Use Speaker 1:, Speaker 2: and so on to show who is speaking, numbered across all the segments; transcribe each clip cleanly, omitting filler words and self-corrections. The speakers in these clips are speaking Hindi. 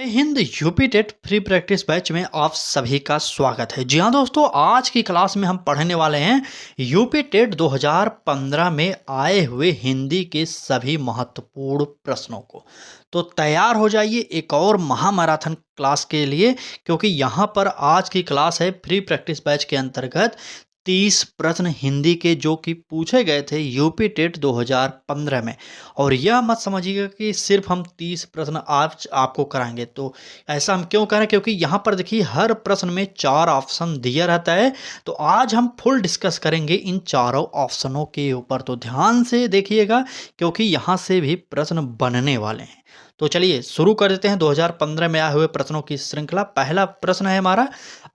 Speaker 1: जय हिंद। UP TET free practice batch में आप सभी का स्वागत है। जी हाँ दोस्तों, आज की क्लास में हम पढ़ने वाले हैं यूपी टेट 2015 में आए हुए हिंदी के सभी महत्वपूर्ण प्रश्नों को। तो तैयार हो जाइए एक और महामैराथन क्लास के लिए, क्योंकि यहाँ पर आज की क्लास है फ्री प्रैक्टिस बैच के अंतर्गत 30 प्रश्न हिंदी के जो कि पूछे गए थे यूपी टेट 2015 में। और यह मत समझिएगा कि सिर्फ हम 30 प्रश्न आज आपको कराएंगे। तो ऐसा हम क्यों करें, क्योंकि यहाँ पर देखिए हर प्रश्न में 4 ऑप्शन दिया रहता है। तो आज हम फुल डिस्कस करेंगे इन चारों ऑप्शनों के ऊपर। तो ध्यान से देखिएगा क्योंकि यहाँ से भी प्रश्न बनने वाले हैं। तो चलिए शुरू कर देते हैं 2015 में आए हुए प्रश्नों की श्रृंखला। पहला प्रश्न है हमारा,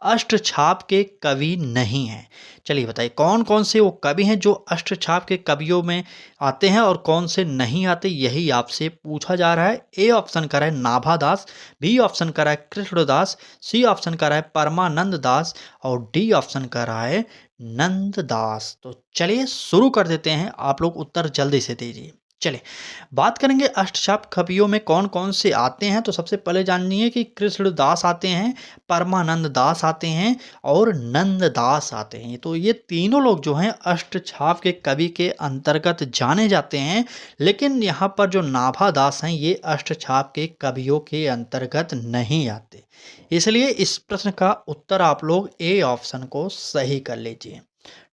Speaker 1: अष्टछाप के कवि नहीं हैं। चलिए बताइए कौन कौन से वो कवि हैं जो अष्टछाप के कवियों में आते हैं और कौन से नहीं आते, यही आपसे पूछा जा रहा है। ए ऑप्शन का है नाभादास, बी ऑप्शन का है कृष्णदास, सी ऑप्शन का है परमानंद दास और डी ऑप्शन का है नंददास। तो चलिए शुरू कर देते हैं, आप लोग उत्तर जल्दी से दीजिए। चलिए बात करेंगे अष्टछाप कवियों में कौन कौन से आते हैं। तो सबसे पहले जानिए कि कृष्णदास आते हैं, परमानंद दास आते हैं और नंददास आते हैं। तो ये तीनों लोग जो हैं अष्टछाप के कवि के अंतर्गत जाने जाते हैं। लेकिन यहाँ पर जो नाभादास हैं ये अष्टछाप के कवियों के अंतर्गत नहीं आते। इसलिए इस प्रश्न का उत्तर आप लोग ए ऑप्शन को सही कर लीजिए।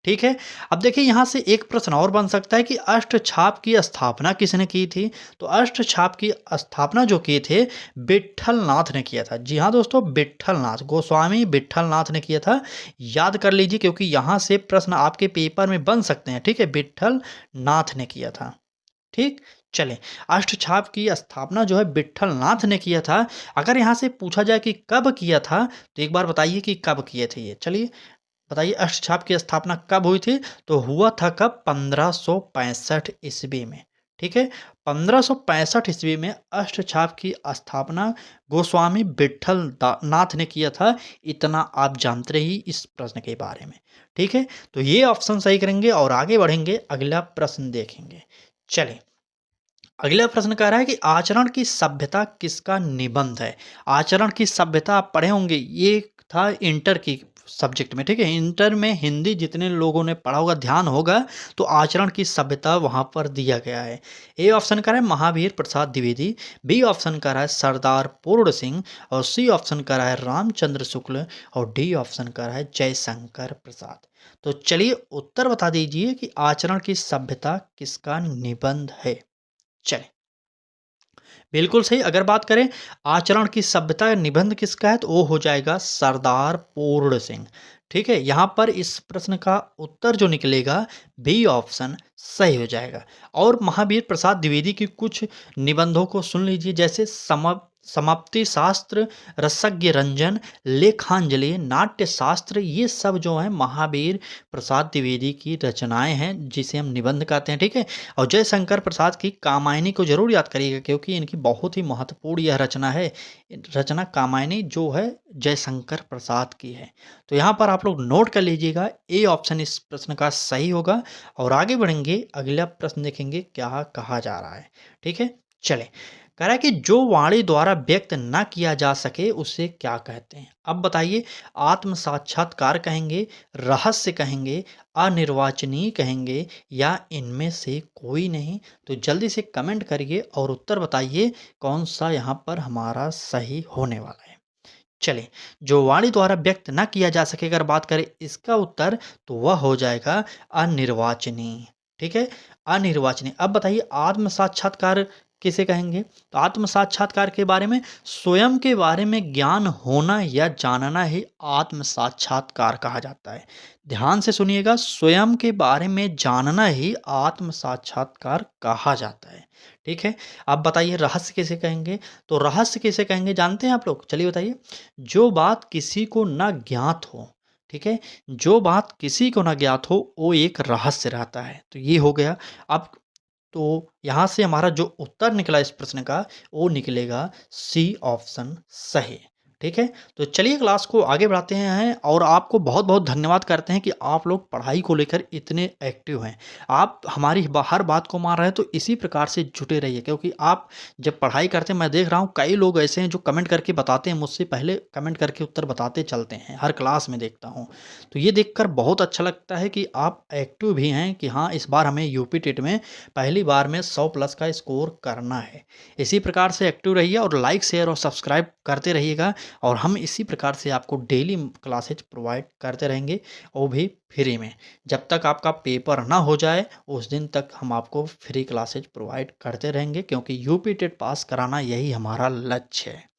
Speaker 1: ठीक है। अब देखिए यहाँ से एक प्रश्न और बन सकता है कि अष्टछाप की स्थापना किसने की थी। तो अष्टछाप की स्थापना जो किए थे विट्ठल नाथ ने किया था। जी हाँ दोस्तों, विट्ठल नाथ, गोस्वामी विट्ठल नाथ ने किया था। याद कर लीजिए क्योंकि यहाँ से प्रश्न आपके पेपर में बन सकते हैं। ठीक है, विट्ठल नाथ ने किया था। ठीक, चलें, अष्टछाप की स्थापना जो है विट्ठल नाथ ने किया था। अगर यहाँ से पूछा जाए कि कब किया था तो एक बार बताइए कि कब किए थे ये। चलिए बताइए अष्टछाप की स्थापना कब हुई थी। तो हुआ था कब, 1565 ईस्वी में। ठीक है, 1565 ईस्वी में अष्टछाप की स्थापना गोस्वामी विट्ठल नाथ ने किया था। इतना आप जानते ही इस प्रश्न के बारे में। ठीक है, तो ये ऑप्शन सही करेंगे और आगे बढ़ेंगे, अगला प्रश्न देखेंगे। चलिए अगला प्रश्न कह रहा है कि आचरण की सभ्यता किसका निबंध है। आचरण की सभ्यता आप पढ़े होंगे, ये था इंटर की सब्जेक्ट में। ठीक है, इंटर में हिंदी जितने लोगों ने पढ़ा होगा ध्यान होगा तो आचरण की सभ्यता वहाँ पर दिया गया है। ए ऑप्शन का है महावीर प्रसाद द्विवेदी, बी ऑप्शन का है सरदार पूर्ण सिंह और सी ऑप्शन का है रामचंद्र शुक्ल और डी ऑप्शन का है जयशंकर प्रसाद। तो चलिए उत्तर बता दीजिए कि आचरण की सभ्यता किसका निबंध है। चलें, बिल्कुल सही। अगर बात करें आचरण की सभ्यता का निबंध किसका है तो वो हो जाएगा सरदार पूर्ण सिंह। ठीक है, यहाँ पर इस प्रश्न का उत्तर जो निकलेगा बी ऑप्शन सही हो जाएगा। और महावीर प्रसाद द्विवेदी की कुछ निबंधों को सुन लीजिए, जैसे समाप्ति शास्त्र, रसज्ञ रंजन, लेखांजलि, नाट्य शास्त्र, ये सब जो है महावीर प्रसाद द्विवेदी की रचनाएं हैं जिसे हम निबंध कहते हैं। ठीक है, और जयशंकर प्रसाद की कामायनी को जरूर याद करिएगा क्योंकि इनकी बहुत ही महत्वपूर्ण यह रचना है। रचना कामायनी जो है जयशंकर प्रसाद की है। तो यहाँ पर आप लोग नोट कर लीजिएगा, ए ऑप्शन इस प्रश्न का सही होगा। और आगे बढ़ेंगे, अगला प्रश्न देखेंगे क्या कहा जा रहा है। ठीक है, चले, कह रहा है कि जो वाणी द्वारा व्यक्त न किया जा सके उसे क्या कहते हैं। अब बताइए, आत्म साक्षात्कार कहेंगे, रहस्य कहेंगे, अनिर्वाचनीय कहेंगे या इनमें से कोई नहीं। तो जल्दी से कमेंट करिए और उत्तर बताइए कौन सा यहाँ पर हमारा सही होने वाला है। चलिए, जो वाणी द्वारा व्यक्त न किया जा सके अगर बात करें इसका उत्तर तो वह हो जाएगा अनिर्वाचनीय। ठीक है, अनिर्वाचनीय। अब बताइए आत्म साक्षात्कार किसे कहेंगे। तो आत्म साक्षात्कार के बारे में स्वयं के बारे में ज्ञान होना या जानना ही आत्म साक्षात्कार कहा जाता है। ध्यान से सुनिएगा, स्वयं के बारे में जानना ही आत्म साक्षात्कार कहा जाता है। ठीक है, अब बताइए रहस्य किसे कहेंगे। तो रहस्य किसे कहेंगे जानते हैं आप लोग, चलिए बताइए, जो बात किसी को न ज्ञात हो। ठीक है, जो बात किसी को न ज्ञात हो वो एक रहस्य रहता है। तो ये हो गया। अब तो यहाँ से हमारा जो उत्तर निकला इस प्रश्न का वो निकलेगा सी ऑप्शन सही। ठीक है, तो चलिए क्लास को आगे बढ़ाते हैं और आपको बहुत बहुत धन्यवाद करते हैं कि आप लोग पढ़ाई को लेकर इतने एक्टिव हैं। आप हमारी हर बात को मान रहे हैं, तो इसी प्रकार से जुटे रहिए, क्योंकि आप जब पढ़ाई करते हैं, मैं देख रहा हूँ कई लोग ऐसे हैं जो कमेंट करके बताते हैं, मुझसे पहले कमेंट करके उत्तर बताते चलते हैं, हर क्लास में देखता हूँ। तो ये देखकर बहुत अच्छा लगता है कि आप एक्टिव भी हैं कि हाँ, इस बार हमें यूपी टेट में पहली बार में 100 प्लस का स्कोर करना है। इसी प्रकार से एक्टिव रहिए और लाइक शेयर और सब्सक्राइब करते रहिएगा, और हम इसी प्रकार से आपको डेली क्लासेज प्रोवाइड करते रहेंगे, वो भी फ्री में। जब तक आपका पेपर ना हो जाए उस दिन तक हम आपको फ्री क्लासेज प्रोवाइड करते रहेंगे, क्योंकि यूपी टेट पास कराना यही हमारा लक्ष्य है।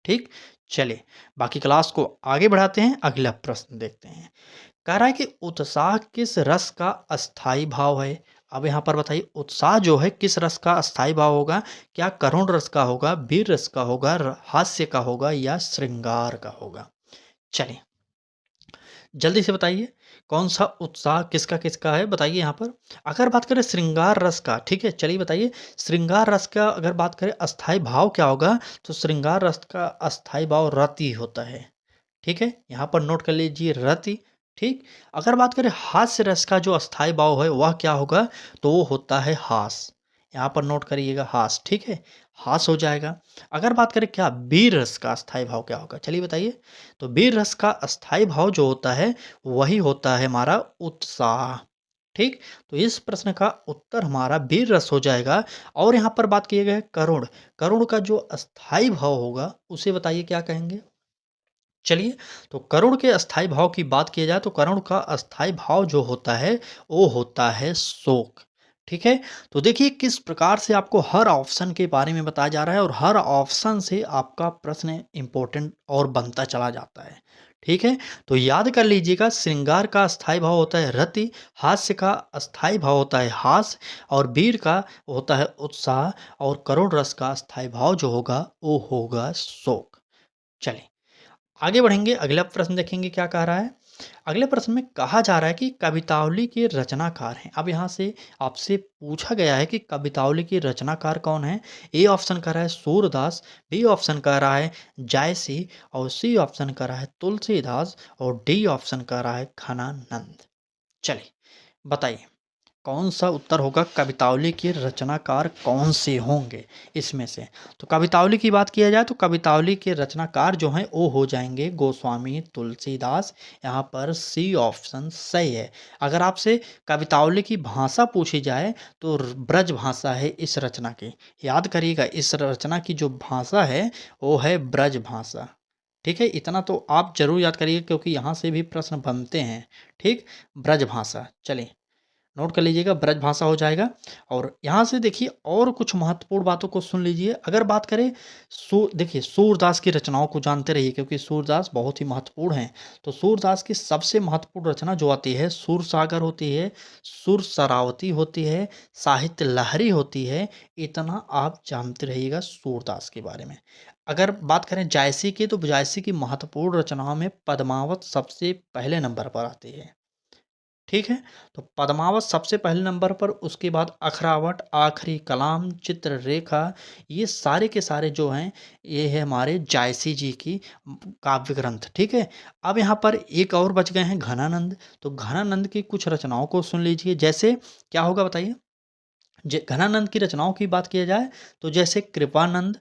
Speaker 1: ठीक, चलिए बाकी क्लास को आगे बढ़ाते हैं। अगला प्रश्न देखते हैं। कह रहा है कि उत्साह किस रस का अस्थाई भाव है। अब यहाँ पर बताइए, उत्साह जो है किस रस का अस्थाई भाव होगा। क्या करुण रस का होगा, वीर रस का होगा, हास्य का होगा, या श्रृंगार का होगा। चलिए जल्दी से बताइए, कौन सा उत्साह किसका किसका है, बताइए यहाँ पर। अगर बात करें श्रृंगार रस का, ठीक है, चलिए बताइए श्रृंगार रस का अगर बात करें अस्थाई भाव क्या होगा, तो श्रृंगार रस का अस्थाई भाव रति होता है। ठीक है, यहाँ पर नोट कर लीजिए रति। ठीक, अगर बात करें हास्य रस का जो अस्थाई भाव है वह क्या होगा, तो वो होता है हास। यहाँ पर नोट करिएगा हास। ठीक है, हास हो जाएगा। अगर बात करें क्या वीर रस का अस्थाई भाव क्या होगा, चलिए बताइए। तो वीर रस का अस्थाई भाव जो होता है वही होता है हमारा उत्साह। ठीक, तो इस प्रश्न का उत्तर हमारा वीर रस हो जाएगा। और यहाँ पर बात किए गए करुण, करुण का जो अस्थाई भाव होगा उसे बताइए क्या कहेंगे। चलिए, तो करुण के अस्थाई भाव की बात की जाए तो करुण का अस्थाई भाव जो होता है वो होता है शोक। ठीक है, तो देखिए किस प्रकार से आपको हर ऑप्शन के बारे में बताया जा रहा है, और हर ऑप्शन से आपका प्रश्न इंपॉर्टेंट और बनता चला जाता है। ठीक है, तो याद कर लीजिएगा, श्रृंगार का अस्थाई भाव होता है रति, हास्य का अस्थाई भाव होता है हास, और वीर का होता है उत्साह, और करुण रस का अस्थाई भाव जो होगा वो होगा शोक। चलिए आगे बढ़ेंगे, अगला प्रश्न देखेंगे क्या कह रहा है। अगले प्रश्न में कहा जा रहा है कि कवितावली के रचनाकार हैं। अब यहाँ से आपसे पूछा गया है कि कवितावली के रचनाकार कौन है। ए ऑप्शन कर रहा है सूरदास, बी ऑप्शन कर रहा है जायसी, और सी ऑप्शन कर रहा है तुलसीदास, और डी ऑप्शन कर रहा है घनानंद। चलिए बताइए कौन सा उत्तर होगा, कवितावली के रचनाकार कौन से होंगे इसमें से। तो कवितावली की बात किया जाए तो कवितावली के रचनाकार जो हैं वो हो जाएंगे गोस्वामी तुलसीदास। यहाँ पर सी ऑप्शन सही है। अगर आपसे कवितावली की भाषा पूछी जाए तो ब्रज भाषा है इस रचना की। याद करिएगा, इस रचना की जो भाषा है वो है ब्रज भाषा। ठीक है, इतना तो आप जरूर याद करिए, क्योंकि यहाँ से भी प्रश्न बनते हैं। ठीक, ब्रज भाषा। चलिए नोट कर लीजिएगा, ब्रज भाषा हो जाएगा। और यहाँ से देखिए और कुछ महत्वपूर्ण बातों को सुन लीजिए। अगर बात करें देखिए सूरदास की रचनाओं को जानते रहिए, क्योंकि सूरदास बहुत ही महत्वपूर्ण हैं। तो सूरदास की सबसे महत्वपूर्ण रचना जो आती है सुर सागर होती है, सुर सरावती होती है, साहित्य लहरी होती है। इतना आप जानते रहिएगा सूरदास के बारे में। अगर बात करें जायसी की, तो जायसी की महत्वपूर्ण रचनाओं में पद्मावत सबसे पहले नंबर पर आती है। ठीक है, तो पद्मावत सबसे पहले नंबर पर, उसके बाद अखरावट, आखिरी कलाम, चित्ररेखा, ये सारे के सारे जो हैं ये है हमारे जायसी जी की काव्य ग्रंथ। ठीक है, अब यहाँ पर एक और बच गए हैं घनानंद। तो घनानंद की कुछ रचनाओं को सुन लीजिए। जैसे क्या होगा बताइए, घनानंद की रचनाओं की बात किया जाए तो जैसे कृपानंद,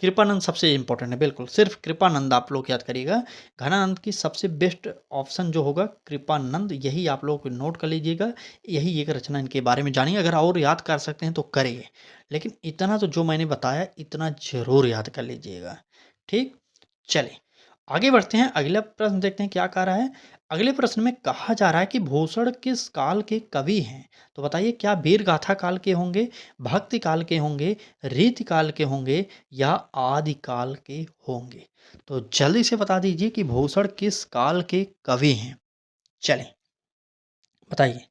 Speaker 1: कृपानंद सबसे इंपॉर्टेंट है, बिल्कुल सिर्फ कृपानंद आप लोग याद करिएगा। घनानंद की सबसे बेस्ट ऑप्शन जो होगा कृपानंद, यही आप लोग नोट कर लीजिएगा। यही एक रचना इनके बारे में जानिए, अगर और याद कर सकते हैं तो करिए, लेकिन इतना तो जो मैंने बताया इतना जरूर याद कर लीजिएगा। ठीक, चलिए आगे बढ़ते हैं, अगला प्रश्न देखते हैं क्या कह रहा है। अगले प्रश्न में कहा जा रहा है कि भूषण किस काल के कवि हैं। तो बताइए, क्या वीर गाथा काल के होंगे, भक्ति काल के होंगे, रीति काल के होंगे, या आदि काल के होंगे। तो जल्दी से बता दीजिए कि भूषण किस काल के कवि हैं। चलें बताइए।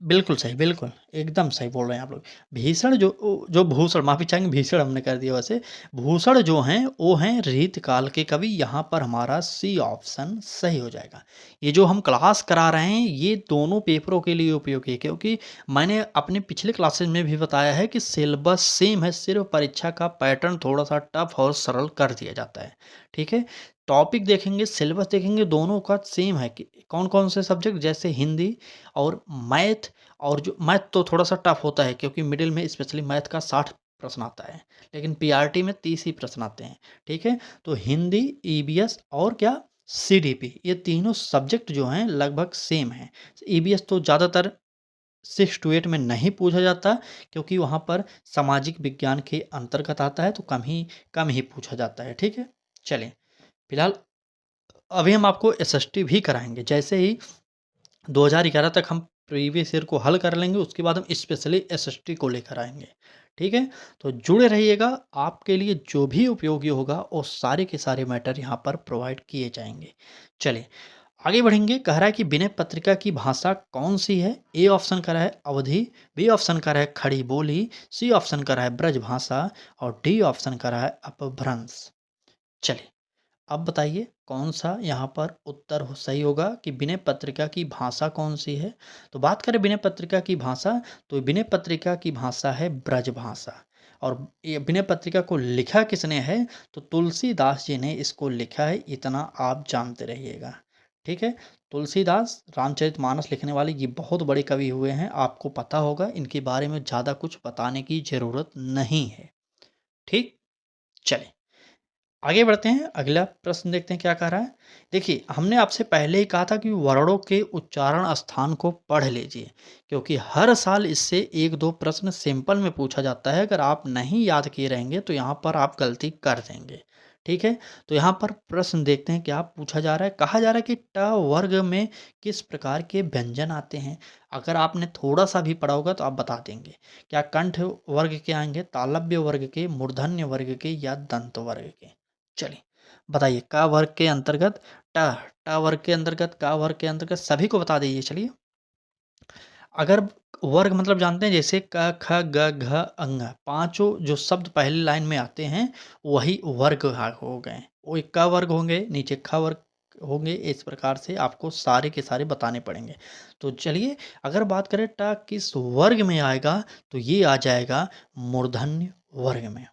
Speaker 1: बिल्कुल सही, बिल्कुल, एकदम सही बोल रहे हैं आप लोग। भीषण जो भूषण, माफ़ी चाहेंगे, भीषण हमने कर दिया वैसे। भूषण जो हैं, वो हैं रीतकाल के कवि, यहाँ पर हमारा सी ऑप्शन सही हो जाएगा। ये जो हम क्लास करा रहे हैं, ये दोनों पेपरों के लिए उपयोगी है, क्योंकि मैंने अपने पिछले क्लासेस में भी बताया है कि सिलेबस सेम है, सिर्फ़ परीक्षा का पैटर्न थोड़ा-सा टफ और सरल कर दिया जाता है, ठीक है? टॉपिक देखेंगे, सिलेबस देखेंगे, दोनों का सेम है कि कौन-कौन से सब्जेक्ट, जैसे हिंदी और मैथ। और जो मैथ तो थोड़ा-सा टफ होता है, क्योंकि मिडिल में स्पेशली मैथ का 60 प्रश्न आता है, लेकिन पीआरटी में 30 ही प्रश्न आते हैं, ठीक है? तो हिंदी, ईवीएस और क्या, सीडीपी, ये तीनों सब्जेक्ट जो हैं लगभग सेम हैं। ईवीएस तो ज़्यादातर 6 टू 8 में नहीं पूछा जाता, क्योंकि वहाँ पर सामाजिक विज्ञान के अंतर्गत आता है, तो कम ही पूछा जाता है, ठीक है? चलिए, फिलहाल अभी हम आपको एसएसटी भी कराएँगे। जैसे ही 2011 तक हम प्रीवियस ईयर को हल कर लेंगे, उसके बाद हम स्पेशली एसएसटी को लेकर आएँगे, ठीक है? तो जुड़े रहिएगा, आपके लिए जो भी उपयोगी होगा, वो सारे के सारे मैटर यहाँ पर प्रोवाइड किए जाएँगे। चलिए, आगे बढ़ेंगे। कह रहा है कि विनय पत्रिका की भाषा कौन-सी है? ए ऑप्शन कह रहा है अवधी, बी ऑप्शन कह रहा है खड़ी बोली, सी ऑप्शन कह रहा है ब्रज भाषा और डी ऑप्शन कह रहा है अपभ्रंश। चलिए, अब बताइए कौन-सा यहाँ पर उत्तर हो सही होगा कि विनय पत्रिका की भाषा कौन-सी है? तो बात करें विनय पत्रिका की भाषा, तो विनय पत्रिका की भाषा है ब्रज भाषा। और ये विनय पत्रिका को लिखा किसने है? तो तुलसीदास जी ने इसको लिखा है, इतना आप जानते रहिएगा, ठीक है? तुलसीदास रामचरितमानस लिखने वाले ये बहुत बड़े कवि हुए हैं, आपको पता होगा, इनके बारे में ज़्यादा कुछ बताने की ज़रूरत नहीं है, ठीक? चलिए, आगे बढ़ते हैं, अगला प्रश्न देखते हैं क्या कह रहा है। देखिए, हमने आपसे पहले ही कहा था कि वर्णों के उच्चारण स्थान को पढ़ लीजिए, क्योंकि हर साल इससे 1-2 प्रश्न सिंपल में पूछा जाता है। अगर आप नहीं याद किए रहेंगे, तो यहाँ पर आप गलती कर देंगे, ठीक है? तो यहाँ पर प्रश्न देखते हैं क्या पूछा जा रहा है। कहा जा रहा है कि ट वर्ग में किस प्रकार के व्यंजन आते हैं? अगर आपने थोड़ा-सा भी पढ़ा होगा, तो आप बता देंगे। क्या कंठ वर्ग के आएँगे, तालव्य वर्ग के, मूर्धन्य वर्ग के या दंत वर्ग के? चलिए, बताइए क वर्ग के अंतर्गत ट, ट वर्ग के अंतर्गत, क वर्ग के अंतर्गत, सभी को बता दीजिए चलिए। अगर वर्ग मतलब जानते हैं, जैसे क, ख, ग, घ, अंग, पाँचों जो शब्द पहली लाइन में आते हैं, वही वर्ग हो गए। वो एक क वर्ग होंगे, नीचे ख वर्ग होंगे, इस प्रकार से आपको सारे के सारे बताने पड़ेंगे। तो चलिए, अगर बात करें ट किस वर्ग में आएगा, तो ये आ जाएगा मूर्धन्य वर्ग में।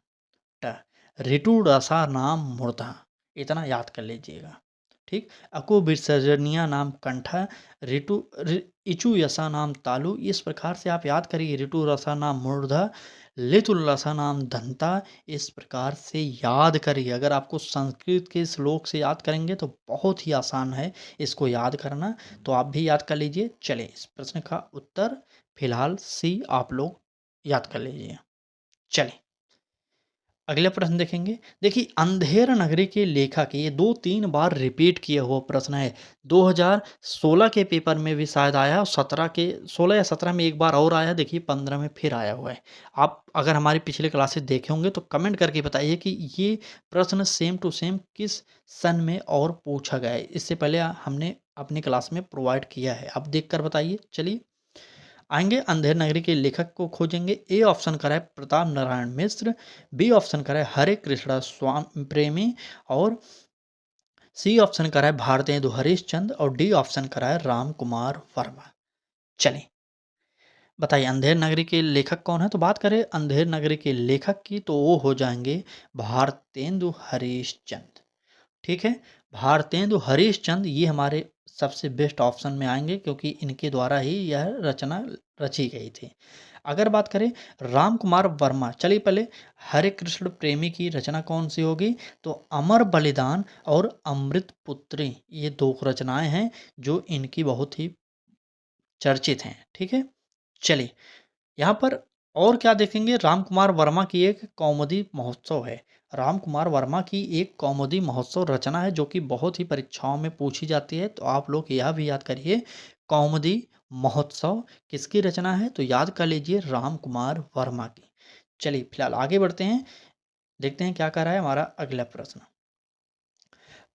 Speaker 1: ट ऋतु रसा नाम मूर्धा, इतना याद कर लीजिएगा, ठीक। अको विसर्जनीय नाम कंठा, ऋतु इचु यसा नाम तालु, इस प्रकार से आप याद करिए। ऋतु रसा नाम मूर्धा, लितु रसा नाम दंता, इस प्रकार से याद करिए। अगर आपको संस्कृत के श्लोक से याद करेंगे, तो बहुत ही आसान है इसको याद करना, तो आप भी याद कर लीजिए। चलिए, इस प्रश्न का उत्तर फिलहाल सी आप लोग याद कर लीजिए। चलिए, अगला प्रश्न देखेंगे। देखिए, अंधेर नगरी के लेखक, ये 2-3 बार रिपीट किया हुआ प्रश्न है। 2016 के पेपर में भी शायद आया, और 17 के 16 या 17 में एक बार और आया, देखिए 15 में फिर आया हुआ है। आप अगर हमारी पिछले क्लासेस देखे होंगे, तो कमेंट करके बताइए कि ये प्रश्न सेम टू सेम किस सन में और पूछा गया है। इससे पहले हमने अपनी क्लास में प्रोवाइड किया है, आप देख कर बताइए। चलिए, आएँगे, अंधेर नगरी के लेखक को खोजेंगे। ए ऑप्शन करा है प्रताप नारायण मिश्र, बी ऑप्शन करा है हरे कृष्णा प्रेमी और सी ऑप्शन करा है भारतेंदु हरिश्चंद्र और डी ऑप्शन करा है राम कुमार वर्मा। चलिए, बताइए अंधेर नगरी के लेखक कौन है? तो बात करें अंधेर नगरी के लेखक की, तो वो हो जाएँगे भारतेंदु हरिश्चंद्र। ठीक है? भारतेंदु हरीशचंद्र ये हमारे सबसे बेस्ट ऑप्शन में आएँगे, क्योंकि इनके द्वारा ही यह रचना रची गई थी। अगर बात करें राम कुमार वर्मा, चलिए पहले हरे कृष्ण प्रेमी की रचना कौन-सी होगी? तो अमर बलिदान और अमृत पुत्री, ये 2 रचनाएँ हैं जो इनकी बहुत ही चर्चित हैं। ठीक है? चलिए, यहाँ पर और क्या देखेंगे, राम कुमार वर्मा की एक कौमुदी महोत्सव है। राम कुमार वर्मा की एक कौमुदी महोत्सव रचना है, जो कि बहुत ही परीक्षाओं में पूछी जाती है, तो आप लोग यह भी याद करिए, कौमुदी महोत्सव किसकी रचना है? तो याद कर लीजिए, राम कुमार वर्मा की। चलिए, फिलहाल आगे बढ़ते हैं, देखते हैं क्या कह रहा है हमारा अगला प्रश्न।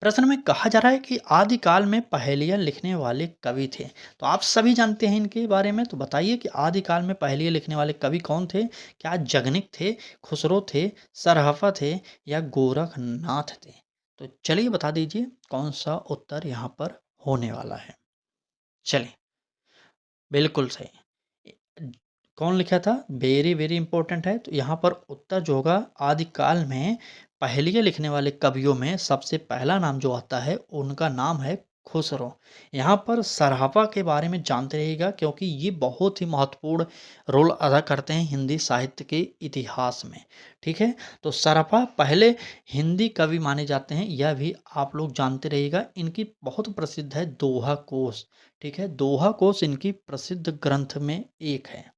Speaker 1: प्रश्न में कहा जा रहा है कि आदिकाल में पहेलियाँ लिखने वाले कवि थे। तो आप सभी जानते हैं इनके बारे में, तो बताइए कि आदिकाल में पहेलियाँ लिखने वाले कवि कौन थे? क्या जगनिक थे, खुसरो थे, सरहफा थे या गोरखनाथ थे? तो चलिए बता दीजिए कौन-सा उत्तर यहाँ पर होने वाला है। चलिए, बिल्कुल सही। कौन लिखा था? वेरी, वेरी इंपॉर्टेंट है। तो यहाँ पर उत्तर जो होगा आदिकाल में पहेलियाँ लिखने वाले कवियों में सबसे पहला नाम जो आता है, उनका नाम है खुसरो। यहाँ पर सराफा के बारे में जानते रहिएगा क्योंकि ये बहुत ही महत्वपूर्ण रोल अदा करते हैं हिंदी साहित्य के इतिहास में, ठीक है? तो सराफा पहले हिंदी कवि माने जाते हैं, यह भी आप लोग जानते रहिएगा। इनकी बहुत प्रसिद्ध है दोहा कोश, ठीक है? दोहा कोश इनकी प्रसिद्ध ग्रंथ में एक है।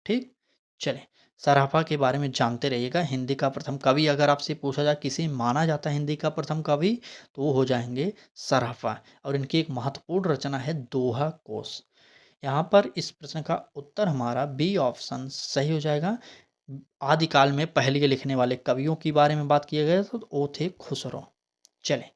Speaker 1: ठीक? चलें, सराफा के बारे में जानते रहिएगा। हिंदी का प्रथम कवि अगर आपसे पूछा जाए किसे माना जाता है हिंदी का प्रथम कवि, तो वो हो जाएँगे सराफा और इनकी एक महत्वपूर्ण रचना है दोहा कोश। यहाँ पर इस प्रश्न का उत्तर हमारा बी ऑप्शन सही हो जाएगा। आदिकाल में पहेलियाँ लिखने वाले कवियों के बारे में बात किया गया तो वो थे खुसरो। चलें,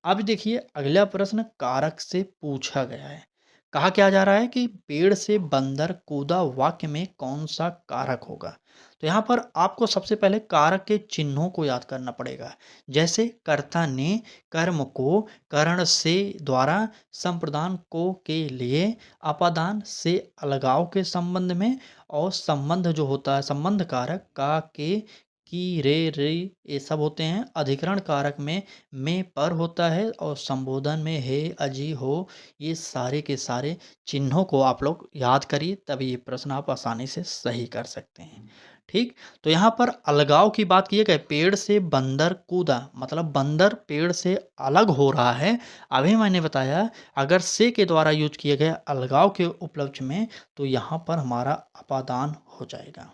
Speaker 1: अब देखिए अगला प्रश्न कारक से पूछा गया है। कहा क्या जा रहा है कि पेड़ से बंदर कूदा वाक्य में कौन सा कारक होगा? तो यहाँ पर आपको सबसे पहले कारक के चिन्हों को याद करना पड़ेगा। जैसे कर्ता ने, कर्म को, करण से द्वारा, संप्रदान को के लिए, अपादान से अलगाव के संबंध में और संबंध जो होता है संबंध कारक का, के, की, रे ये सब होते हैं। अधिकरण कारक में पर होता है और संबोधन में हे, अजी, हो ये सारे के सारे चिन्हों को आप लोग याद करिए तभी ये प्रश्न आप आसानी से सही कर सकते हैं। ठीक? तो यहाँ पर अलगाव की बात की गई पेड़ से बंदर कूदा मतलब बंदर पेड़ से अलग हो रहा है। अभी मैंने बताया अगर से के द्वारा यूज किए गए अलगाव के उपलक्ष्य में तो यहाँ पर हमारा अपादान हो जाएगा।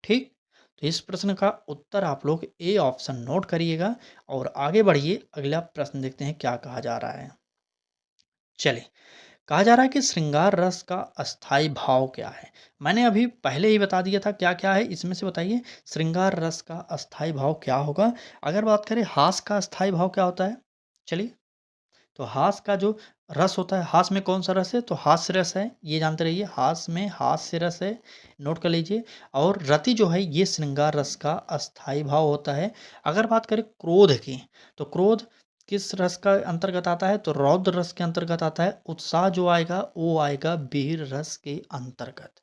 Speaker 1: ठीक? तो इस प्रश्न का उत्तर आप लोग ए ऑप्शन नोट करिएगा और आगे बढ़िए अगला प्रश्न देखते हैं क्या कहा जा रहा है। चलिए, कहा जा रहा है कि श्रृंगार रस का अस्थाई भाव क्या है? मैंने अभी पहले ही बता दिया था क्या-क्या है, इसमें से बताइए श्रृंगार रस का अस्थाई भाव क्या होगा? अगर बात करें हास का अस्थाई भाव क्या होता है? चलिए, तो हास का जो रस होता है, हास में कौन सा रस है? तो हास्य रस है, ये जानते रहिए हास में हास्य रस है, नोट कर लीजिए। और रति जो है ये श्रृंगार रस का अस्थाई भाव होता है। अगर बात करें क्रोध की, तो क्रोध किस रस का अंतर्गत आता है? तो रौद्र रस के अंतर्गत आता है। उत्साह जो आएगा वो आएगा वीर रस के अंतर्गत।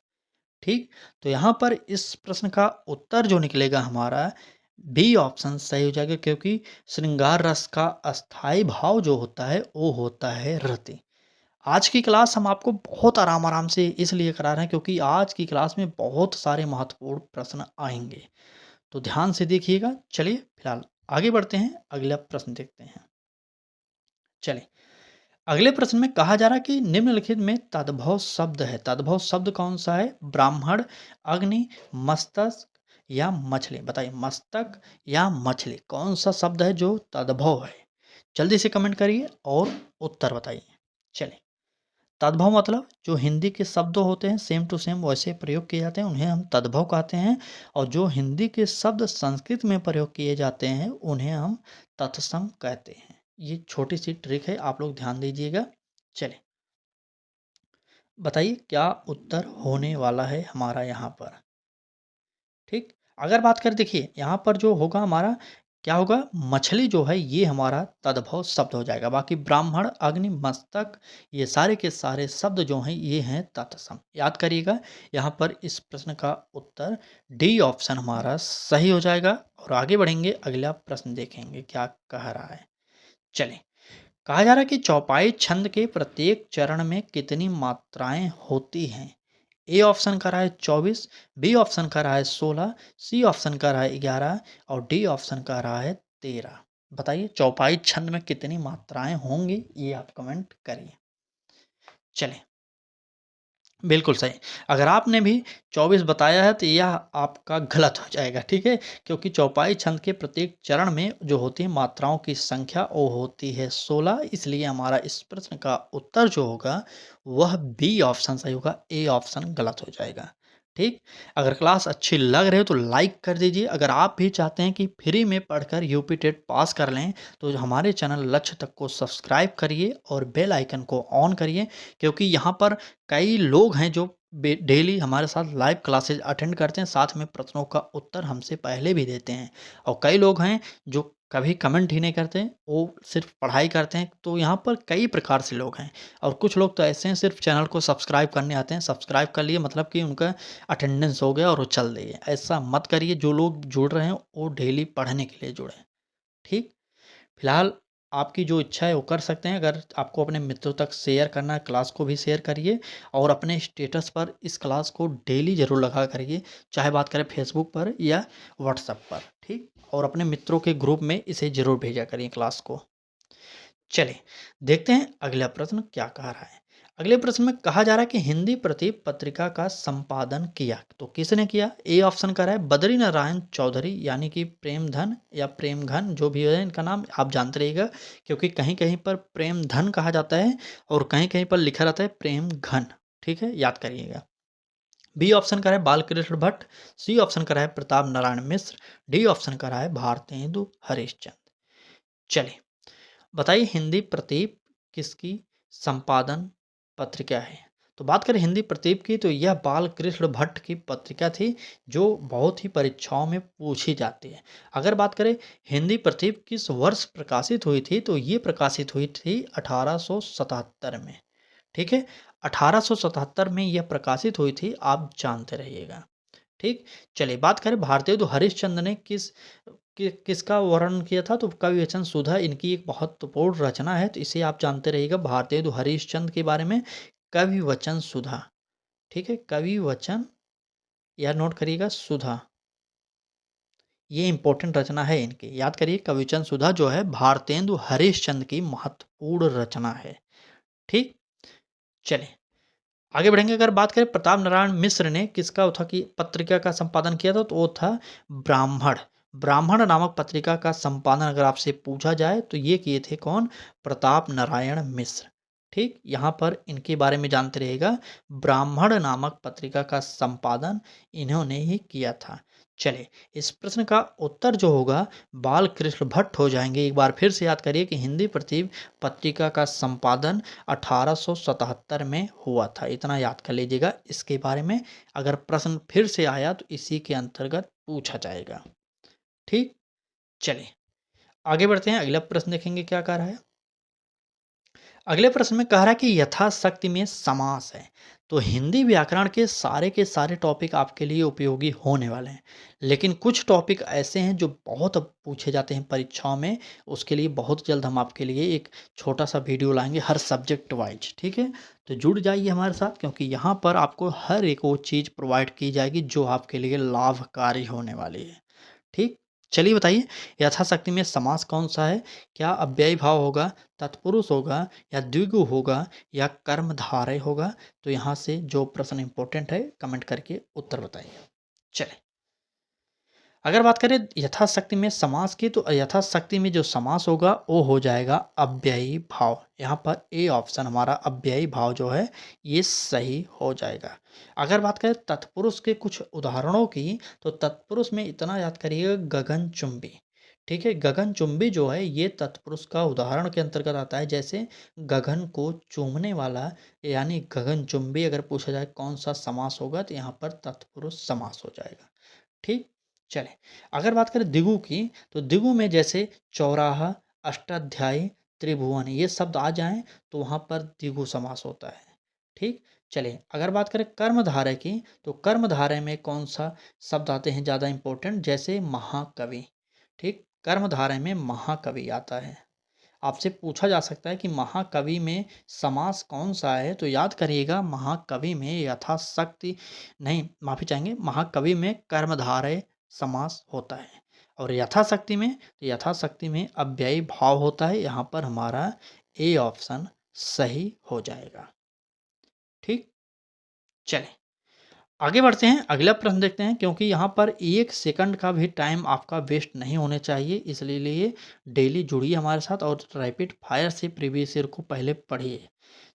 Speaker 1: ठीक? तो यहाँ पर इस प्रश्न का उत्तर जो निकलेगा हमारा बी ऑप्शन सही हो जाएगा क्योंकि श्रृंगार रस का अस्थाई भाव जो होता है वो होता है रति। आज की क्लास हम आपको बहुत आराम-आराम से इसलिए करा रहे हैं क्योंकि आज की क्लास में बहुत सारे महत्वपूर्ण प्रश्न आएँगे। तो ध्यान से देखिएगा। चलिए फिलहाल आगे बढ़ते हैं, अगला प्रश्न देखते हैं। चलिए, अगले प्रश्न में कहा जा रहा है कि निम्नलिखित में तद्भव शब्द है। तद्भव शब्द कौन-सा है? ब्राह्मण, अग्नि, मस्तक या मछली? बताइए मस्तक या मछली कौन-सा शब्द है जो तद्भव है? जल्दी से कमेंट करिए और उत्तर बताइए। चलिए, तद्भव मतलब जो हिंदी के शब्द होते हैं सेम टू सेम वैसे प्रयोग किए जाते हैं उन्हें हम तद्भव कहते हैं और जो हिंदी के शब्द संस्कृत में प्रयोग किए जाते हैं उन्हें हम तत्सम कहते हैं। ये छोटी सी ट्रिक है आप लोग ध्यान दीजिएगा। चलिए, बताइए क्या उत्तर होने वाला है हमारा यहाँ पर? ठीक? अगर बात करें देखिए यहाँ पर जो होगा हमारा क्या होगा? मछली जो है ये हमारा तद्भव शब्द हो जाएगा। बाकी ब्राह्मण, अग्नि, मस्तक ये सारे के सारे शब्द जो हैं ये हैं तत्सम। याद करिएगा यहाँ पर इस प्रश्न का उत्तर डी ऑप्शन हमारा सही हो जाएगा और आगे बढ़ेंगे अगला प्रश्न देखेंगे क्या कह रहा है। चलें, कहा जा रहा है कि चौपाई छंद के प्रत्येक चरण में कितनी मात्राएँ होती हैं? ए ऑप्शन का रहा है 24, बी ऑप्शन का रहा है 16, सी ऑप्शन का रहा है 11 और डी ऑप्शन का रहा है 13। बताइए चौपाई छंद में कितनी मात्राएँ होंगी? ये आप कमेंट करिए। चलें, बिल्कुल सही। अगर आपने भी 24 बताया है तो यह आपका गलत हो जाएगा, ठीक है? क्योंकि चौपाई छंद के प्रत्येक चरण में जो होती है मात्राओं की संख्या वो होती है 16 इसलिए हमारा इस प्रश्न का उत्तर जो होगा वह बी ऑप्शन सही होगा, ए ऑप्शन गलत हो जाएगा। ठीक। अगर क्लास अच्छी लग रही हो तो लाइक कर दीजिए। अगर आप भी चाहते हैं कि फ्री में पढ़कर यूपी टेट पास कर लें तो हमारे चैनल लक्ष्य तक को सब्सक्राइब करिए और बेल आइकन को ऑन करिए, क्योंकि यहाँ पर कई लोग हैं जो डेली हमारे साथ लाइव क्लासेज अटेंड करते हैं, साथ में प्रश्नों का उत्तर हमसे पहले भी देते हैं। और कई लोग हैं जो कभी कमेंट ही नहीं करते, वो सिर्फ पढ़ाई करते हैं। तो यहाँ पर कई प्रकार से लोग हैं और कुछ लोग तो ऐसे हैं सिर्फ चैनल को सब्सक्राइब करने आते हैं। सब्सक्राइब कर लिए मतलब कि उनका अटेंडेंस हो गया और वो चल दिए। ऐसा मत करिए। जो लोग जुड़ रहे हैं वो डेली पढ़ने के लिए जुड़े। ठीक। फिलहाल आपकी जो इच्छा है वो कर सकते हैं। अगर आपको अपने मित्रों तक शेयर करना है, क्लास को भी शेयर करिए और अपने स्टेटस पर इस क्लास को डेली ज़रूर लगा करिए, चाहे बात करें फेसबुक पर या व्हाट्सएप पर। ठीक। और अपने मित्रों के ग्रुप में इसे ज़रूर भेजा करिए क्लास को। चलिए देखते हैं अगला प्रश्न क्या कह रहा है। अगले प्रश्न में कहा जा रहा है कि हिंदी प्रति पत्रिका का संपादन किया, तो किसने किया? ए ऑप्शन का रहा है बद्री नारायण चौधरी, यानी कि प्रेमधन या प्रेमघन, जो भी है इनका नाम आप जानते रहिएगा, क्योंकि कहीं कहीं पर प्रेमधन कहा जाता है और कहीं कहीं पर लिखा रहता है प्रेमघन। ठीक है, याद करिएगा। बी ऑप्शन का है बालकृष्ण भट्ट, सी ऑप्शन का है प्रताप नारायण मिश्र, डी ऑप्शन का है भारतेंदु हरिश्चंद्र। चलिए बताइए हिंदी प्रतीप किसकी संपादन पत्रिका है? तो बात करें हिंदी प्रतीप की तो यह बाल कृष्ण भट्ट की पत्रिका थी, जो बहुत ही परीक्षाओं में पूछी जाती है। अगर बात करें हिंदी प्रतीप किस वर्ष प्रकाशित हुई थी, तो ये प्रकाशित हुई थी 1877 में। ठीक है, 1877 में यह प्रकाशित हुई थी, आप जानते रहिएगा। ठीक। चलिए बात करें भारतेंदु हरिश्चंद्र ने किसका वर्णन किया था, तो कवि वचन सुधा इनकी एक महत्वपूर्ण रचना है, तो इसे आप जानते रहिएगा भारतेंदु हरिश्चंद्र के बारे में। कवि वचन सुधा। ठीक है, कवि वचन या नोट करिएगा सुधा, ये इंपॉर्टेंट रचना है इनकी, याद करिए। कवि वचन सुधा जो है भारतेंदु हरिश्चंद्र की महत्वपूर्ण रचना है। ठीक। चलिए आगे बढ़ेंगे। अगर बात करें प्रताप नारायण मिश्र ने किसका था कि पत्रिका का संपादन किया था, तो वो था ब्राह्मण। ब्राह्मण नामक पत्रिका का संपादन अगर आपसे पूछा जाए तो ये किए थे कौन? प्रताप नारायण मिश्र। ठीक, यहाँ पर इनके बारे में जानते रहिएगा। ब्राह्मण नामक पत्रिका का संपादन इन्होंने ही किया था। चलिए इस प्रश्न का उत्तर जो होगा बाल कृष्ण भट्ट हो जाएंगे। एक बार फिर से याद करिए कि हिंदी प्रतिभ पत्रिका का संपादन 1877 में हुआ था, इतना याद कर लीजिएगा इसके बारे में। अगर प्रश्न फिर से आया तो इसी के अंतर्गत पूछा जाएगा। ठीक। चलिए आगे बढ़ते हैं, अगला प्रश्न देखेंगे क्या कह रहा है। अगले प्रश्न में कह रहा है कि यथाशक्ति में समास है। तो हिंदी व्याकरण के सारे टॉपिक आपके लिए उपयोगी होने वाले हैं, लेकिन कुछ टॉपिक ऐसे हैं जो बहुत अब पूछे जाते हैं परीक्षाओं में। उसके लिए बहुत जल्द हम आपके लिए एक छोटा सा वीडियो लाएंगे हर सब्जेक्ट वाइज। ठीक है, तो जुड़ जाइए हमारे साथ, क्योंकि यहाँ पर आपको हर एक वो चीज़ प्रोवाइड की जाएगी जो आपके लिए लाभकारी होने वाली है। ठीक। चलिए बताइए यथाशक्ति में समास कौन सा है? क्या अव्ययी भाव होगा, तत्पुरुष होगा, या द्विगु होगा, या कर्मधारय होगा? तो यहाँ से जो प्रश्न इंपॉर्टेंट है कमेंट करके उत्तर बताइए। चले अगर बात करें यथाशक्ति में समास की, तो यथाशक्ति में जो समास होगा वो हो जाएगा अव्ययी भाव। यहाँ पर ए ऑप्शन हमारा अव्ययी भाव जो है ये सही हो जाएगा। अगर बात करें तत्पुरुष के कुछ उदाहरणों की, तो तत्पुरुष में इतना याद करिएगा गगनचुंबी। ठीक है, गगनचुंबी जो है ये तत्पुरुष का उदाहरण के अंतर्गत आता है। जैसे गगन को चूमने वाला, यानी गगनचुंबी अगर पूछा जाए कौन सा समास होगा, तो यहाँ पर तत्पुरुष समास हो जाएगा। ठीक। चलें अगर बात करें दिगु की, तो दिगु में जैसे चौराहा, अष्टाध्यायी, त्रिभुवन ये शब्द आ जाएं तो वहाँ पर दिगु समास होता है। ठीक। चलिए अगर बात करें कर्मधारय की, तो कर्मधारय में कौन सा शब्द आते हैं ज़्यादा इंपॉर्टेंट, जैसे महाकवि। ठीक, कर्मधारय में महाकवि आता है। आपसे पूछा जा सकता है कि महाकवि में समास कौन सा है, तो याद करिएगा महाकवि में यथाशक्ति नहीं, माफ़ी चाहेंगे, महाकवि में कर्मधारय समास होता है। और यथाशक्ति में, तो यथाशक्ति में अव्ययी भाव होता है। यहाँ पर हमारा ए ऑप्शन सही हो जाएगा। ठीक। चलें आगे बढ़ते हैं, अगला प्रश्न देखते हैं, क्योंकि यहाँ पर 1 सेकंड का भी टाइम आपका वेस्ट नहीं होने चाहिए, इसलिए डेली जुड़िए हमारे साथ और रैपिड फायर से प्रीवियस ईयर को पहले पढ़िए।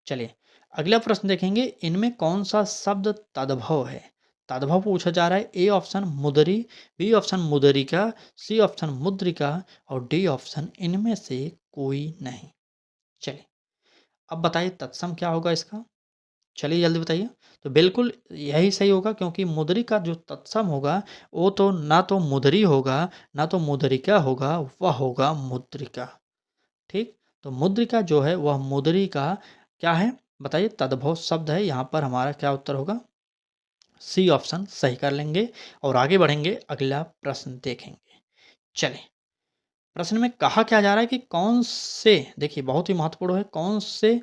Speaker 1: चलिए अगला प्रश्न देखेंगे, इनमें कौन सा शब्द तद्भव है? तद्भव पूछा जा रहा है। ए ऑप्शन मुदरी, बी ऑप्शन मुदरिका, सी ऑप्शन मुद्रिका और डी ऑप्शन इनमें से कोई नहीं। चलिए अब बताइए तत्सम क्या होगा इसका। चलिए जल्दी बताइए। तो बिल्कुल यही सही होगा, क्योंकि मुदरी का जो तत्सम होगा वो तो ना तो मुदरी होगा ना तो मुदरिका होगा, वह होगा मुद्रिका। ठीक, तो मुद्रिका जो है वह मुदरी का क्या है बताइए, तद्भव शब्द है। यहाँ पर हमारा क्या उत्तर होगा, सी ऑप्शन सही कर लेंगे और आगे बढ़ेंगे, अगला प्रश्न देखेंगे। चलिए प्रश्न में कहा क्या जा रहा है कि कौन से, देखिए बहुत ही महत्वपूर्ण है, कौन से,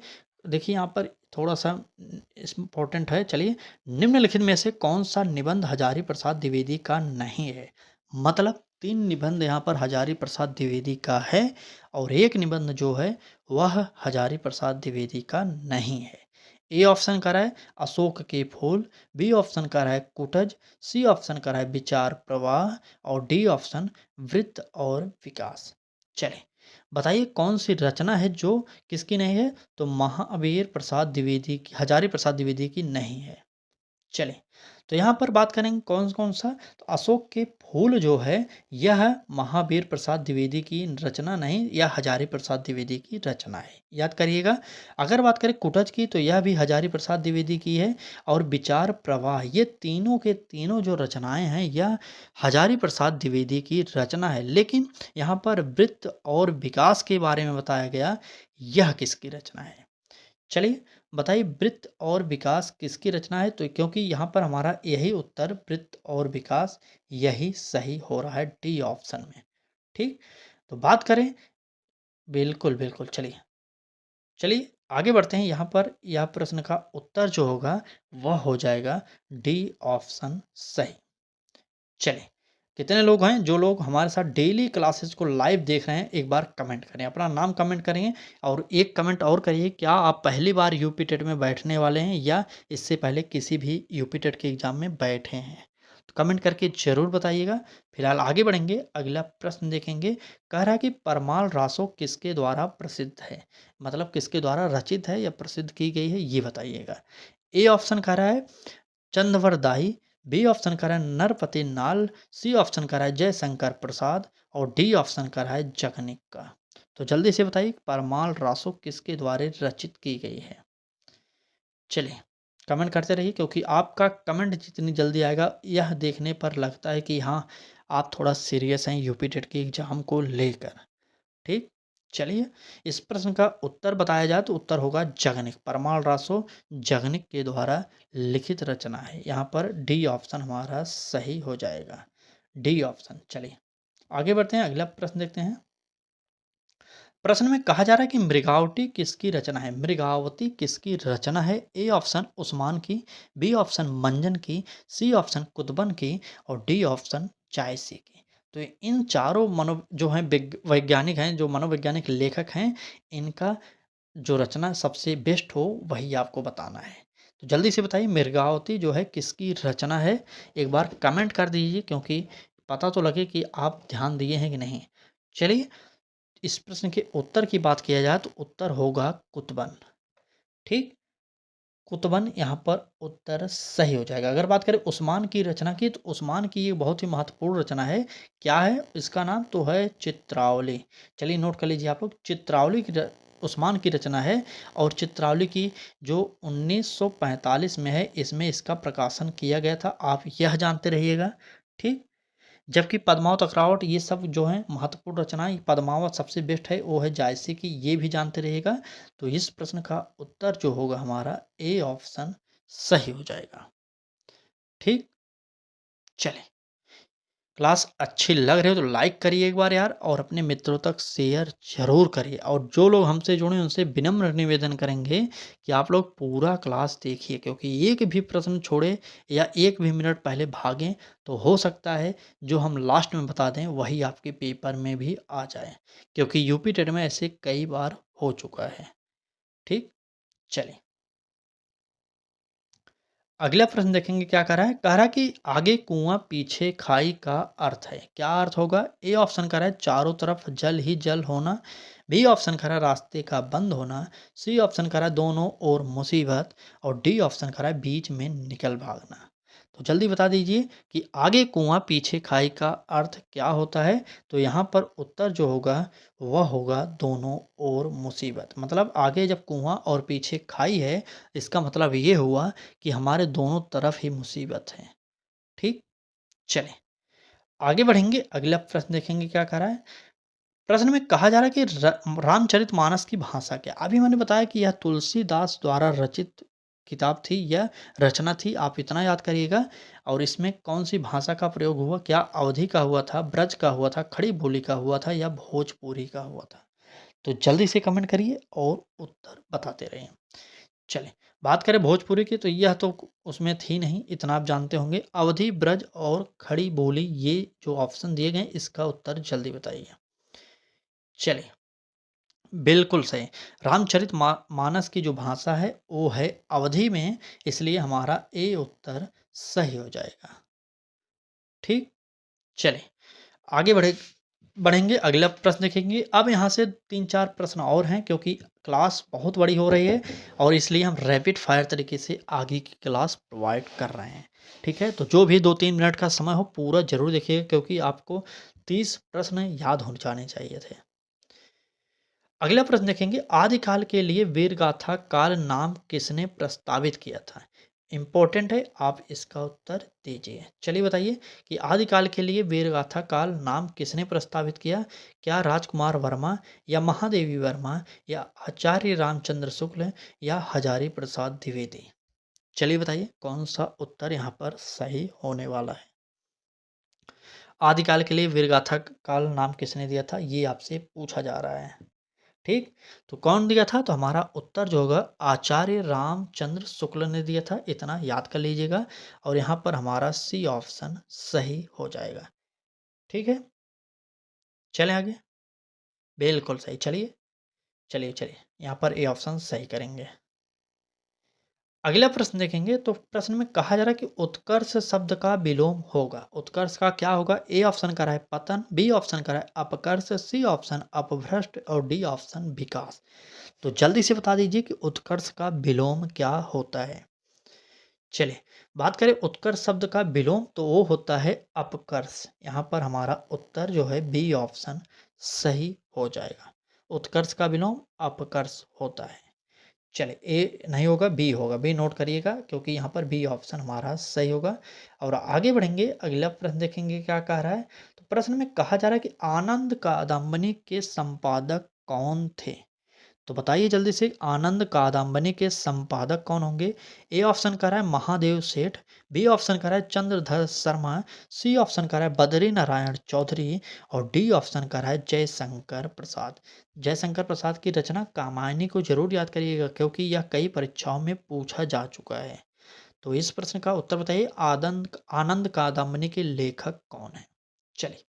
Speaker 1: देखिए यहाँ पर थोड़ा सा इम्पोर्टेंट है। चलिए, निम्नलिखित में से कौन सा निबंध हजारी प्रसाद द्विवेदी का नहीं है। मतलब 3 निबंध यहाँ पर हजारी प्रसाद द्विवेदी का है और एक निबंध जो है वह हजारी प्रसाद द्विवेदी का नहीं है। ए ऑप्शन का रहा है अशोक के फूल, बी ऑप्शन का रहा है कुटज, सी ऑप्शन का रहा है विचार प्रवाह और डी ऑप्शन वृत्त और विकास। चलिए बताइए कौन सी रचना है जो किसकी नहीं है, तो महावीर प्रसाद द्विवेदी की, हजारी प्रसाद द्विवेदी की नहीं है। चलिए तो यहाँ पर बात करेंगे कौन कौन सा, तो अशोक के फूल जो है यह महावीर प्रसाद द्विवेदी की रचना नहीं, यह हजारी प्रसाद द्विवेदी की रचना है, याद करिएगा। अगर बात करें कुटज की तो यह भी हजारी प्रसाद द्विवेदी की है और विचार प्रवाह, ये तीनों के तीनों जो रचनाएं हैं यह हजारी प्रसाद द्विवेदी की रचना है। लेकिन यहाँ पर वृत्त और विकास के बारे में बताया गया, यह किसकी रचना है। चलिए बताइए वृत्त और विकास किसकी रचना है, तो क्योंकि यहाँ पर हमारा यही उत्तर वृत्त और विकास यही सही हो रहा है डी ऑप्शन में। ठीक, तो बात करें, बिल्कुल बिल्कुल, चलिए चलिए आगे बढ़ते हैं। यहाँ पर यह प्रश्न का उत्तर जो होगा वह हो जाएगा डी ऑप्शन सही। चलिए कितने लोग हैं जो लोग हमारे साथ डेली क्लासेस को लाइव देख रहे हैं, एक बार कमेंट करें, अपना नाम कमेंट करेंगे और एक कमेंट और करिए, क्या आप पहली बार यूपी टेट में बैठने वाले हैं या इससे पहले किसी भी यूपी टेट के एग्ज़ाम में बैठे हैं, तो कमेंट करके ज़रूर बताइएगा। फिलहाल आगे बढ़ेंगे, अगला प्रश्न देखेंगे। कह रहा है कि परमाल रासो किसके द्वारा प्रसिद्ध है, मतलब किसके द्वारा रचित है या प्रसिद्ध की गई है, ये बताइएगा। ए ऑप्शन कह रहा है चंदवर दाई, बी ऑप्शन का रहा है नरपति नाल, सी ऑप्शन का रहा है जयशंकर प्रसाद और डी ऑप्शन का रहा है जगनिक का। तो जल्दी से बताइए परमाल रासो किसके द्वारा रचित की गई है। चलिए कमेंट करते रहिए, क्योंकि आपका कमेंट जितनी जल्दी आएगा यह देखने पर लगता है कि हाँ आप थोड़ा सीरियस हैं यूपी टेट के एग्जाम को लेकर। ठीक, चलिए इस प्रश्न का उत्तर बताया जाए तो उत्तर होगा जगनिक, परमाल रासो जगनिक के द्वारा लिखित रचना है। यहाँ पर डी ऑप्शन हमारा सही हो जाएगा, डी ऑप्शन। चलिए आगे बढ़ते हैं, अगला प्रश्न देखते हैं। प्रश्न में कहा जा रहा है कि मृगावती किसकी रचना है, मृगावती किसकी रचना है। ए ऑप्शन उस्मान की, बी ऑप्शन मंजन की, सी ऑप्शन कुतुबन की और डी ऑप्शन जायसी की। तो इन चारों जो हैं वैज्ञानिक हैं, जो मनोवैज्ञानिक लेखक हैं, इनका जो रचना सबसे बेस्ट हो वही आपको बताना है। तो जल्दी से बताइए मृगावती जो है किसकी रचना है, एक बार कमेंट कर दीजिए, क्योंकि पता तो लगे कि आप ध्यान दिए हैं कि नहीं। चलिए इस प्रश्न के उत्तर की बात किया जाए तो उत्तर होगा कुतुबन। ठीक, कुतुबन यहाँ पर उत्तर सही हो जाएगा। अगर बात करें उस्मान की रचना की, तो उस्मान की ये बहुत ही महत्वपूर्ण रचना है। क्या है इसका नाम, तो है चित्रावली। चलिए नोट कर लीजिए आप लोग, चित्रावली की उस्मान की रचना है और चित्रावली की जो 1945 में है, इसमें इसका प्रकाशन किया गया था, आप यह जानते रहिएगा। ठीक, जबकि पद्मावत अखरावट ये सब जो हैं महत्वपूर्ण रचनाएं, पद्मावत सबसे बेस्ट है वो है जायसी की, ये भी जानते रहिएगा। तो इस प्रश्न का उत्तर जो होगा हमारा ए ऑप्शन सही हो जाएगा। ठीक, चलें क्लास अच्छी लग रही हो तो लाइक करिए एक बार यार, और अपने मित्रों तक शेयर जरूर करिए। और जो लोग हमसे जुड़े उनसे विनम्र निवेदन करेंगे कि आप लोग पूरा क्लास देखिए, क्योंकि एक भी प्रश्न छोड़े या एक भी मिनट पहले भागें तो हो सकता है जो हम लास्ट में बता दें वही आपके पेपर में भी आ जाए, क्योंकि यूपी टेट में ऐसे कई बार हो चुका है। ठीक, चलिए अगला प्रश्न देखेंगे क्या कह रहा है कि आगे कुआं पीछे खाई का अर्थ है, क्या अर्थ होगा। ए ऑप्शन कह रहा है चारों तरफ जल ही जल होना, बी ऑप्शन कह रहा है रास्ते का बंद होना, सी ऑप्शन कह रहा है दोनों ओर मुसीबत और डी ऑप्शन कह रहा है बीच में निकल भागना। तो जल्दी बता दीजिए कि आगे कुआं पीछे खाई का अर्थ क्या होता है। तो यहाँ पर उत्तर जो होगा वह होगा दोनों ओर मुसीबत। मतलब आगे जब कुआं और पीछे खाई है, इसका मतलब ये हुआ कि हमारे दोनों तरफ ही मुसीबत है। ठीक, चलें आगे बढ़ेंगे। अगला प्रश्न देखेंगे क्या कह रहा है। प्रश्न में कहा जा रहा है कि रामचरितमानस की भाषा क्या। अभी मैंने बताया कि यह तुलसीदास द्वारा रचित किताब थी या रचना थी, आप इतना याद करिएगा। और इसमें कौन सी भाषा का प्रयोग हुआ, क्या अवधी का हुआ था, ब्रज का हुआ था, खड़ी बोली का हुआ था या भोजपुरी का हुआ था। तो जल्दी से कमेंट करिए और उत्तर बताते रहिए। चलें बात करें भोजपुरी की, तो यह तो उसमें थी नहीं, इतना आप जानते होंगे। अवधी, ब्रज और खड़ी बोली, ये जो ऑप्शन दिए गए इसका उत्तर जल्दी बताइए। चलिए बिल्कुल सही। रामचरित मानस की जो भाषा है वो है अवधी में, इसलिए हमारा ए उत्तर सही हो जाएगा। ठीक, चलिए आगे बढ़ेंगे। अगला प्रश्न देखेंगे। अब यहाँ से 3-4 प्रश्न और हैं, क्योंकि क्लास बहुत बड़ी हो रही है और इसलिए हम रैपिड फायर तरीके से आगे की क्लास प्रोवाइड कर रहे हैं। ठीक है, तो जो भी 2-3 मिनट का समय हो पूरा जरूर देखिएगा, क्योंकि आपको 30 प्रश्न याद हो जाने चाहिए थे। अगला प्रश्न देखेंगे। आदिकाल के लिए वीरगाथा काल नाम किसने प्रस्तावित किया था। इंपॉर्टेंट है, आप इसका उत्तर दीजिए। चलिए बताइए कि आदिकाल के लिए वीरगाथा काल नाम किसने प्रस्तावित किया। क्या राजकुमार वर्मा या महादेवी वर्मा या आचार्य रामचंद्र शुक्ल या हजारी प्रसाद द्विवेदी। चलिए बताइए कौन सा उत्तर यहाँ पर सही होने वाला है। आदिकाल के लिए वीरगाथा काल नाम किसने दिया था, ये आपसे पूछा जा रहा है। ठीक, तो कौन दिया था, तो हमारा उत्तर जो होगा आचार्य रामचंद्र शुक्ल ने दिया था, इतना याद कर लीजिएगा। और यहाँ पर हमारा सी ऑप्शन सही हो जाएगा। ठीक है, चलें आगे। बिल्कुल सही। चलिए चलिए चलिए यहाँ पर ए ऑप्शन सही करेंगे। अगला प्रश्न देखेंगे। तो प्रश्न में कहा जा रहा है कि उत्कर्ष शब्द का विलोम होगा। उत्कर्ष का क्या होगा। ए ऑप्शन का रहा है पतन, बी ऑप्शन का रहा है अपकर्ष, सी ऑप्शन अपभ्रष्ट और डी ऑप्शन विकास। तो जल्दी से बता दीजिए कि उत्कर्ष का विलोम क्या होता है। चलिए बात करें उत्कर्ष शब्द का विलोम, तो वो होता है अपकर्ष। यहाँ पर हमारा उत्तर जो है बी ऑप्शन सही हो जाएगा। उत्कर्ष का विलोम अपकर्ष होता है। चलिए ए नहीं होगा, बी होगा, बी नोट करिएगा, क्योंकि यहाँ पर बी ऑप्शन हमारा सही होगा। और आगे बढ़ेंगे। अगला प्रश्न देखेंगे क्या कह रहा है। तो प्रश्न में कहा जा रहा है कि आनंद कादंबनी के संपादक कौन थे। तो बताइए जल्दी से आनंद कादंबनी के संपादक कौन होंगे। ए ऑप्शन कर रहा है महादेव सेठ, बी ऑप्शन कर रहा है चंद्रधर शर्मा, सी ऑप्शन कर रहा है बद्री नारायण चौधरी और डी ऑप्शन कर रहा है जयशंकर प्रसाद। जयशंकर प्रसाद की रचना कामायनी को जरूर याद करिएगा, क्योंकि यह कई परीक्षाओं में पूछा जा चुका है। तो इस प्रश्न का उत्तर बताइए, आनंद कादंबनी के लेखक कौन है। चलिए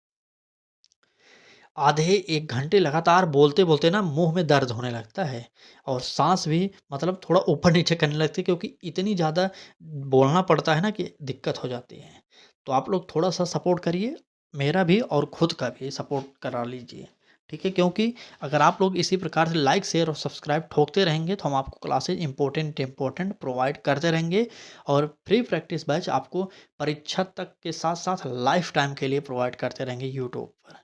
Speaker 1: आधे 1 घंटे लगातार बोलते-बोलते ना मुँह में दर्द होने लगता है और साँस भी मतलब थोड़ा ऊपर-नीचे करने लगती है, क्योंकि इतनी ज़्यादा बोलना पड़ता है ना कि दिक्कत हो जाती है। तो आप लोग थोड़ा-सा सपोर्ट करिए, मेरा भी और खुद का भी सपोर्ट करा लीजिए, ठीक है? क्योंकि अगर आप लोग इसी प्रकार से लाइक, शेयर और सब्सक्राइब ठोकते रहेंगे, तो हम आपको क्लासेस इम्पोर्टेंट प्रोवाइड करते रहेंगे और फ्री प्रैक्टिस बैच आपको परीक्षा तक के साथ-साथ लाइफ़ टाइम के लिए प्रोवाइड करते रहेंगे यूट्यूब पर।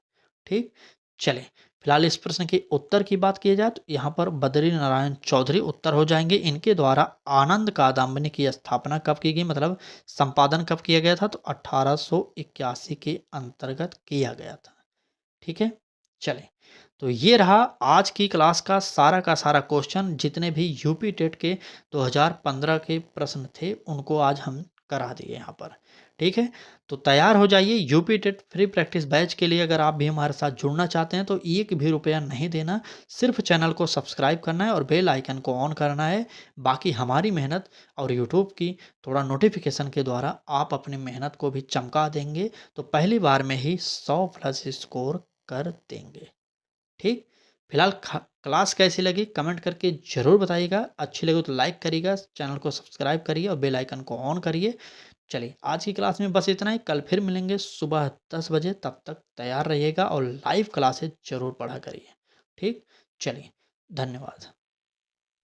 Speaker 1: ठीक, चलें फिलहाल इस प्रश्न के उत्तर की बात की जाए, तो यहाँ पर बद्री नारायण चौधरी उत्तर हो जाएंगे। इनके द्वारा आनंद कादंबनी की स्थापना कब की गई, मतलब संपादन कब किया गया था, तो 1881 के अंतर्गत किया गया था। ठीक है, चलें तो ये रहा आज की क्लास का सारा क्वेश्चन। जितने भी यूपी टेट के 2015 के प्रश्न थे उनको आज हम करा दिए यहाँ पर। ठीक है, तो तैयार हो जाइए UP TET free practice batch के लिए। अगर आप भी हमारे साथ जुड़ना चाहते हैं तो 1 भी रुपया नहीं देना, सिर्फ चैनल को सब्सक्राइब करना है और बेल आइकन को ऑन करना है। बाकी हमारी मेहनत और यूट्यूब की थोड़ा नोटिफिकेशन के द्वारा आप अपनी मेहनत को भी चमका देंगे, तो पहली बार में ही 100+ स्कोर कर देंगे। ठीक, फिलहाल क्लास कैसी लगी कमेंट करके ज़रूर बताइएगा। अच्छी लगी तो लाइक करिएगा, चैनल को सब्सक्राइब करिए और बेल आइकन को ऑन करिए। चलिए आज की क्लास में बस इतना ही। कल फिर मिलेंगे सुबह 10 बजे, तब तक तैयार रहिएगा और लाइव क्लासेस ज़रूर पढ़ा करिए। ठीक, चलिए धन्यवाद।